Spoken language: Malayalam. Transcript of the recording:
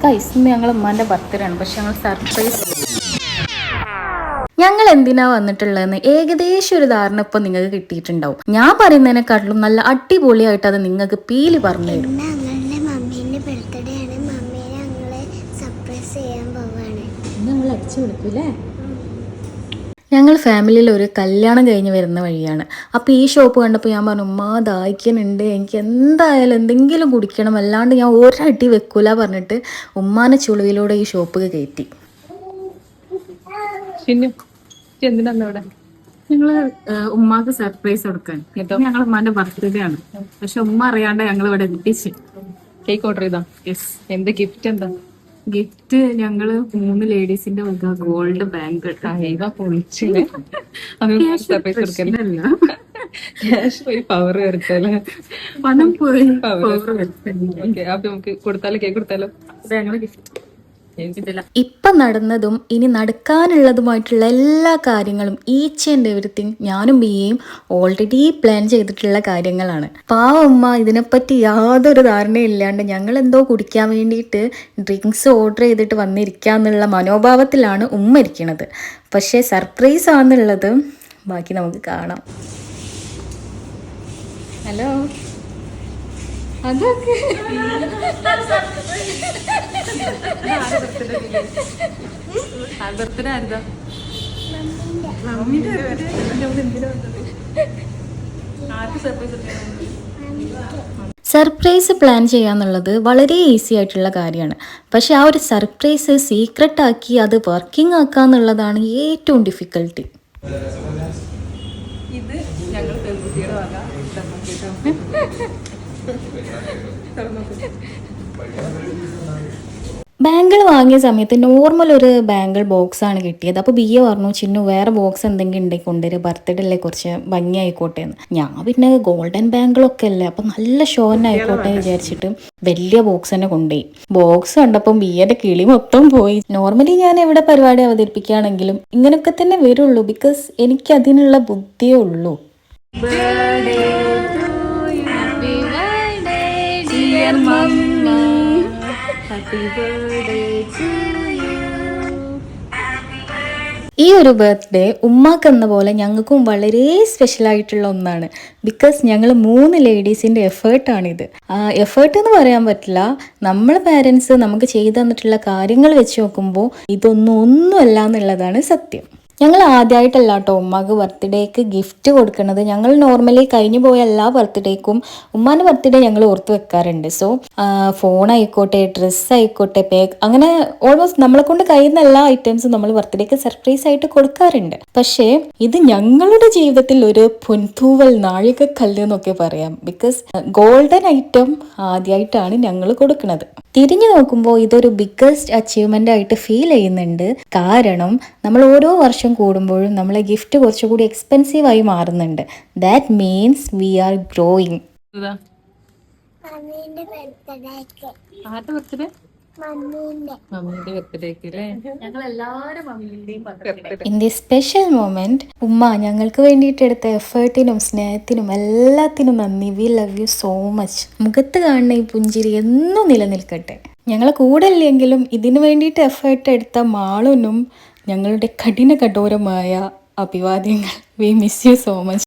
ഗൈസ് ഇന്ന് ഞങ്ങൾ ഉമ്മാൻ്റെ ബർത്ത്ഡേ ആണ്, പക്ഷെ ഞങ്ങൾ സർപ്രൈസ് ഞങ്ങൾ എന്തിനാ വന്നിട്ടുള്ളതെന്ന് ഏകദേശം ഒരു ധാരണ ഇപ്പം നിങ്ങൾക്ക് കിട്ടിയിട്ടുണ്ടാവും. ഞാൻ പറയുന്നതിനെക്കാട്ടിലും നല്ല അടിപൊളിയായിട്ട് അത് നിങ്ങൾക്ക് പീലി പറഞ്ഞു തരും. ഞങ്ങൾ ഫാമിലിയിൽ ഒരു കല്യാണം കഴിഞ്ഞ് വരുന്ന വഴിയാണ്. അപ്പോൾ ഈ ഷോപ്പ് കണ്ടപ്പോൾ ഞാൻ പറഞ്ഞു, ഉമ്മ ദാഹിക്കുന്നുണ്ട്, എനിക്ക് എന്തായാലും എന്തെങ്കിലും കുടിക്കണം, അല്ലാണ്ട് ഞാൻ ഒരടി വെക്കൂല പറഞ്ഞിട്ട് ഉമ്മാനെ ചുളിവിലൂടെ ഈ ഷോപ്പ് കയറ്റി. ഞങ്ങള് ഉമ്മാക്ക് സർപ്രൈസ് കൊടുക്കാൻ. ഞങ്ങൾ ഉമ്മാന്റെ ബർത്ത്ഡേ ആണ്, പക്ഷെ ഉമ്മ അറിയാണ്ട് ഞങ്ങൾ ഇവിടെ എത്തിച്ച് കേക്ക് ഓർഡർ ചെയ്താ. യെസ്. എന്ത് ഗിഫ്റ്റ് എന്താ? ഗിഫ്റ്റ് ഞങ്ങള് 3 ലേഡീസിന്റെ ഗോൾഡ് ബാങ്ക് സർപ്രൈസ് കൊടുക്കല്ല, ക്യാഷ് പോയി പവർ വരത്തല്ലേ, പണം പോയി പവർ. അപ്പൊ നമുക്ക് കൊടുത്താലോ, കേക്ക് കൊടുത്താലോ? ഞങ്ങള് ഗിഫ്റ്റ് ഇപ്പൊ നടന്നതും ഇനി നടക്കാനുള്ളതുമായിട്ടുള്ള എല്ലാ കാര്യങ്ങളും ഈച്ച് ആൻഡ് എവറിത്തിങ് ഞാനും ബിയെയും ഓൾറെഡി പ്ലാൻ ചെയ്തിട്ടുള്ള കാര്യങ്ങളാണ്. പാവമ്മ ഇതിനെപ്പറ്റി യാതൊരു ധാരണയില്ലാണ്ട് ഞങ്ങൾ എന്തോ കുടിക്കാൻ വേണ്ടിയിട്ട് ഡ്രിങ്ക്സ് ഓർഡർ ചെയ്തിട്ട് വന്നിരിക്കാന്നുള്ള മനോഭാവത്തിലാണ് ഉമ്മ ഇരിക്കുന്നത്. പക്ഷേ സർപ്രൈസ് ആണെന്നുള്ളത് ബാക്കി നമുക്ക് കാണാം. ഹലോ, അതൊക്കെ ബർത്ത്ഡേ ആരുതാ? സർപ്രൈസ് പ്ലാൻ ചെയ്യാന്നുള്ളത് വളരെ ഈസി ആയിട്ടുള്ള കാര്യമാണ്. പക്ഷെ ആ ഒരു സർപ്രൈസ് സീക്രട്ട് ആക്കി അത് വർക്കിംഗ് ആക്കാന്നുള്ളതാണ് ഏറ്റവും ഡിഫിക്കൽട്ടി. ഇത് ഞങ്ങൾ പെൺകുട്ടിയുടെ വക. ബാങ്കിൾ വാങ്ങിയ സമയത്ത് നോർമൽ ഒരു ബാങ്കിൾ ബോക്സ് ആണ് കിട്ടിയത്. അപ്പോൾ ബിയെ പറഞ്ഞു, ചിന്നു വേറെ ബോക്സ് എന്തെങ്കിലും ഉണ്ടെങ്കിൽ കൊണ്ടുവരും, ബർത്ത്ഡേ അല്ലേ, കുറച്ച് ഭംഗി ആയിക്കോട്ടെ എന്ന്. ഞാൻ പിന്നെ ഗോൾഡൻ ബാങ്കിളൊക്കെ അല്ലേ, അപ്പം നല്ല ഷോൻ ആയിക്കോട്ടെ എന്ന് വിചാരിച്ചിട്ട് വലിയ ബോക്സ് തന്നെ കൊണ്ടുപോയി. ബോക്സ് കണ്ടപ്പം ബിയുടെ കിളി മൊത്തം പോയി. നോർമലി ഞാൻ എവിടെ പരിപാടി അവതരിപ്പിക്കുകയാണെങ്കിലും ഇങ്ങനെയൊക്കെ തന്നെ വരുള്ളൂ, ബിക്കോസ് എനിക്ക് അതിനുള്ള ബുദ്ധിയേ ഉള്ളൂ. ഈ ഒരു ബർത്ത്ഡേ ഉമ്മാക്ക് എന്ന പോലെ ഞങ്ങൾക്കും വളരെ സ്പെഷ്യൽ ആയിട്ടുള്ള ഒന്നാണ്. ബിക്കോസ് ഞങ്ങൾ 3 ലേഡീസിൻ്റെ എഫേർട്ടാണിത്. എഫേർട്ട് എന്ന് പറയാൻ പറ്റില്ല, നമ്മളെ പാരൻസ് നമുക്ക് ചെയ്തു തന്നിട്ടുള്ള കാര്യങ്ങൾ വെച്ച് നോക്കുമ്പോൾ ഒന്നുമല്ല എന്നുള്ളതാണ് സത്യം. ഞങ്ങൾ ആദ്യമായിട്ടല്ല കേട്ടോ ഉമ്മാക്ക് ബർത്ത്ഡേക്ക് ഗിഫ്റ്റ് കൊടുക്കുന്നത്. ഞങ്ങൾ നോർമലി കഴിഞ്ഞു പോയ എല്ലാ ബർത്ത്ഡേക്കും ഉമ്മാൻ്റെ ബർത്ത്ഡേ ഞങ്ങൾ ഓർത്ത് വെക്കാറുണ്ട്. സോ ഫോൺ ആയിക്കോട്ടെ, ഡ്രസ്സ് ആയിക്കോട്ടെ, പേക്ക്, അങ്ങനെ ഓൾമോസ്റ്റ് നമ്മളെ കൊണ്ട് കഴിയുന്ന എല്ലാ ഐറ്റംസും നമ്മൾ ബർത്ത്ഡേക്ക് സർപ്രൈസ് ആയിട്ട് കൊടുക്കാറുണ്ട്. പക്ഷേ ഇത് ഞങ്ങളുടെ ജീവിതത്തിൽ ഒരു പൊൻതൂവൽ നാഴികക്കല്ല് എന്നൊക്കെ പറയാം. ബിക്കോസ് ഗോൾഡൻ ഐറ്റം ആദ്യമായിട്ടാണ് ഞങ്ങൾ കൊടുക്കുന്നത്. തിരിഞ്ഞു നോക്കുമ്പോൾ ഇതൊരു ബിഗ്ഗസ്റ്റ് അച്ചീവ്മെൻ്റ് ആയിട്ട് ഫീൽ ചെയ്യുന്നുണ്ട്. കാരണം നമ്മൾ ഓരോ വർഷം കൂടുമ്പോഴും നമ്മളെ ഗിഫ്റ്റ് കുറച്ചുകൂടി എക്സ്പെൻസീവ് ആയി മാറുന്നുണ്ട്. That means we are growing. In the special moment ഉമ്മ ഞങ്ങൾക്ക് വേണ്ടിയിട്ട് എടുത്ത എഫേർട്ടിനും സ്നേഹത്തിനും എല്ലാത്തിനും നന്ദി. We love you so much. മുഖത്ത് കാണുന്ന ഈ പുഞ്ചിരി എന്നും നിലനിൽക്കട്ടെ. ഞങ്ങളെ കൂടെ ഇല്ലെങ്കിലും ഇതിനു വേണ്ടിയിട്ട് എഫേർട്ട് എടുത്ത മാളുനും ഞങ്ങളുടെ കഠിന കഠോരമായ അഭിവാദ്യങ്ങൾ. We miss you so much.